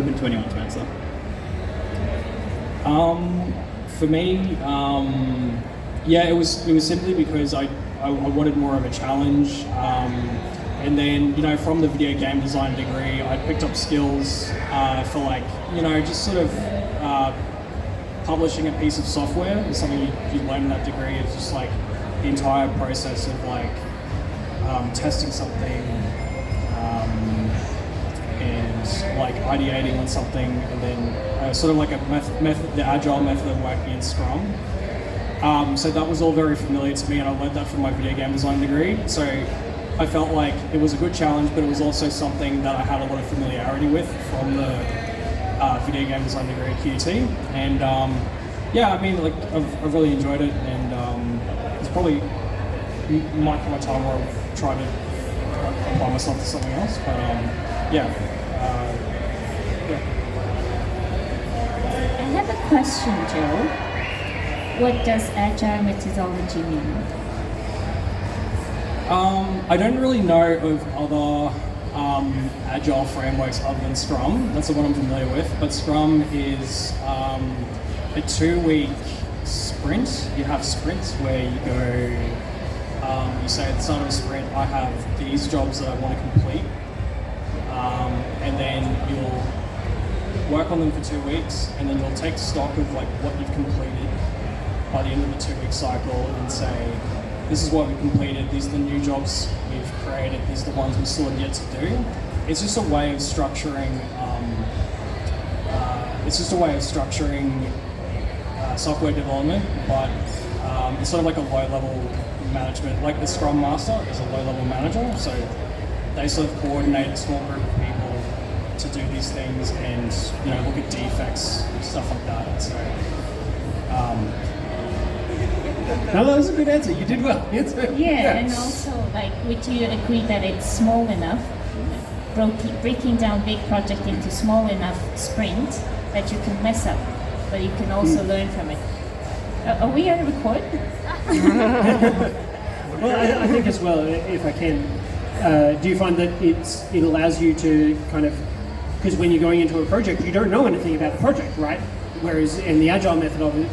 open to anyone to answer. For me, yeah, it was simply because I wanted more of a challenge, and then from the video game design degree, I picked up skills for like just sort of publishing a piece of software is something you learn in that degree. It's just like the entire process of like testing something and like ideating on something, and then sort of like a method, the agile method of working in Scrum. So that was all very familiar to me, and I learned that from my video game design degree. So I felt like it was a good challenge, but it was also something that I had a lot of familiarity with from the video game design degree at QUT. And yeah, I mean, like I've really enjoyed it, and it's probably might come a time where I'll try to apply myself to something else. But yeah. I have a question, Joe. What does agile methodology mean? I don't really know of other agile frameworks other than Scrum. That's the one I'm familiar with. But Scrum is a 2-week sprint. You have sprints where you go, you say at the start of a sprint, I have these jobs that I want to complete. And then you'll work on them for 2 weeks, and then you'll take stock of like what you've completed by the end of the 2-week cycle and say, this is what we completed, these are the new jobs we've created, these are the ones we still have yet to do. It's just a way of structuring, software development, but it's sort of like a low-level management, like the Scrum Master is a low-level manager, so they sort of coordinate a small group of people to do these things and look at defects, stuff like that. So, no, that was a good answer. You did well. Yeah, and also, like, would you agree that it's small enough, breaking down big project into small enough sprint that you can mess up, but you can also learn from it? Are we on record? Well, I think as well, if I can, do you find that it allows you to kind of, because when you're going into a project, you don't know anything about the project, right? Whereas in the agile method of it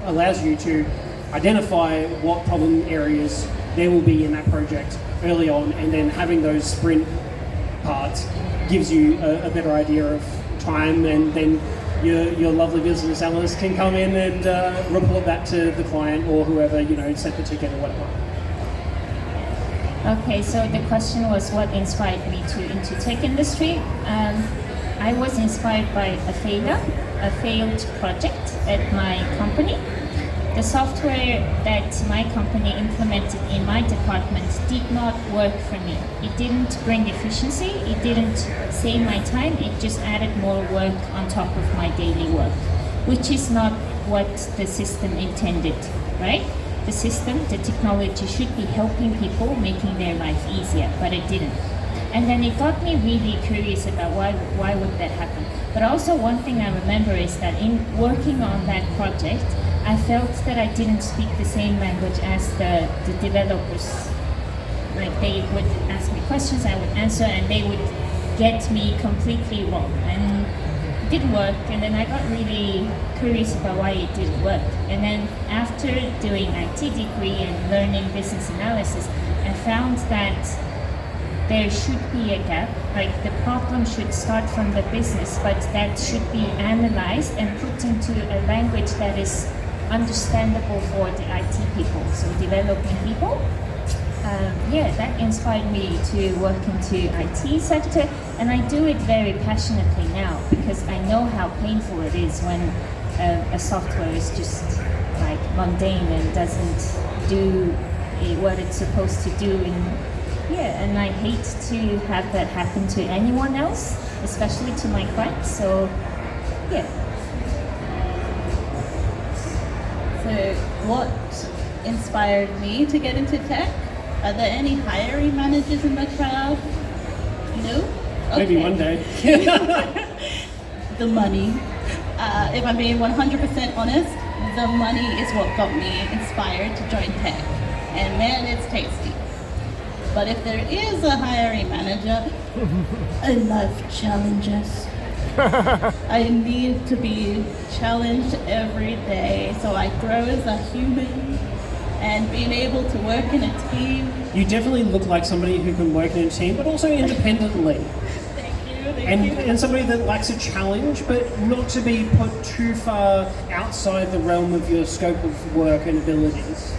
allows you to identify what problem areas there will be in that project early on, and then having those sprint parts gives you a better idea of time, and then your lovely business analyst can come in and report that to the client or whoever, sent the ticket or whatever. Okay, so the question was what inspired me into tech industry. I was inspired by a failed project at my company. The software that my company implemented in my department did not work for me. It didn't bring efficiency, it didn't save my time, it just added more work on top of my daily work, which is not what the system intended, right? The system, the technology should be helping people, making their life easier, but it didn't. And then it got me really curious about why would that happen. But also one thing I remember is that in working on that project, I felt that I didn't speak the same language as the developers. Like, they would ask me questions, I would answer, and they would get me completely wrong. And it didn't work, and then I got really curious about why it didn't work. And then after doing IT degree and learning business analysis, I found that there should be a gap, like the problem should start from the business, but that should be analyzed and put into a language that is understandable for the IT people, so developing people. Yeah, that inspired me to work into IT sector, and I do it very passionately now because I know how painful it is when a software is just like mundane and doesn't do what it's supposed to do. And I hate to have that happen to anyone else, especially to my clients. So, yeah. So, what inspired me to get into tech? Are there any hiring managers in the crowd? No? Okay. Maybe one day. The money. If I'm being 100% honest, the money is what got me inspired to join tech. And man, it's tasty. But if there is a hiring manager, I love challenges. I need to be challenged every day so I grow as a human, and being able to work in a team. You definitely look like somebody who can work in a team, but also independently. Thank you. And somebody that likes a challenge, but not to be put too far outside the realm of your scope of work and abilities.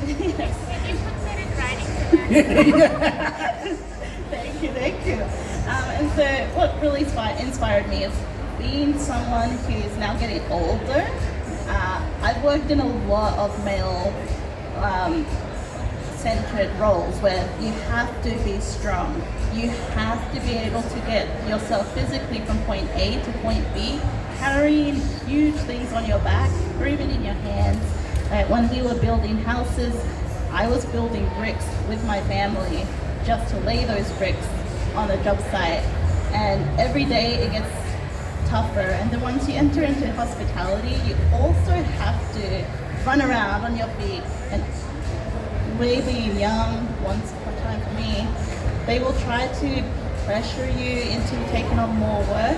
Thank you. And so what really inspired me is being someone who's now getting older. I've worked in a lot of male centered roles where you have to be strong. You have to be able to get yourself physically from point A to point B, carrying huge things on your back or even in your hands. When we were building houses, I was building bricks with my family just to lay those bricks on a job site. And every day it gets tougher. And then once you enter into hospitality, you also have to run around on your feet. And we being young, once upon a time for me, they will try to pressure you into taking on more work.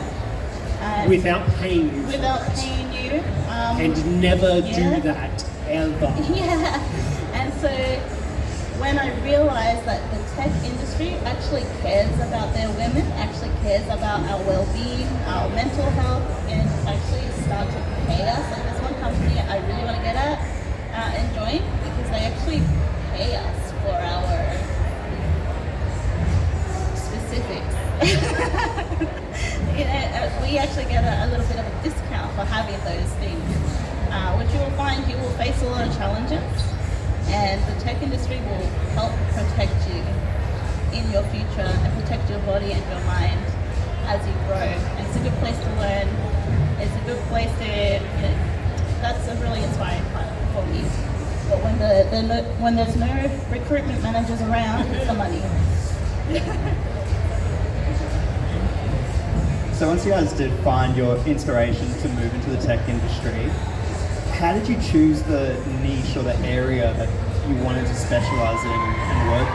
Without paying you. And never do that, ever. Yeah. And so when I realized that the tech industry actually cares about their women, actually cares about our well-being, our mental health, and actually start to pay us. Like there's one company I really want to get at and join because they actually pay us for our specifics. We actually get a little bit of a discount for having those things. What you will find, you will face a lot of challenges, and the tech industry will help protect you in your future and protect your body and your mind as you grow. And it's a good place to learn. It's a good place to, that's a really inspiring part for me. But when there's no recruitment managers around, it's the money. So once you guys did find your inspiration to move into the tech industry, how did you choose the niche or the area that you wanted to specialize in and work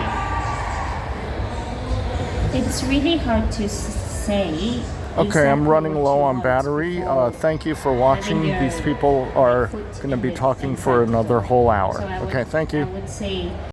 in? It's really hard to say. Okay, I'm exactly running what low you on want battery. for Thank you for watching. having your These people are input going to in be the talking for impact. another whole hour. So I Okay, thank I you. would say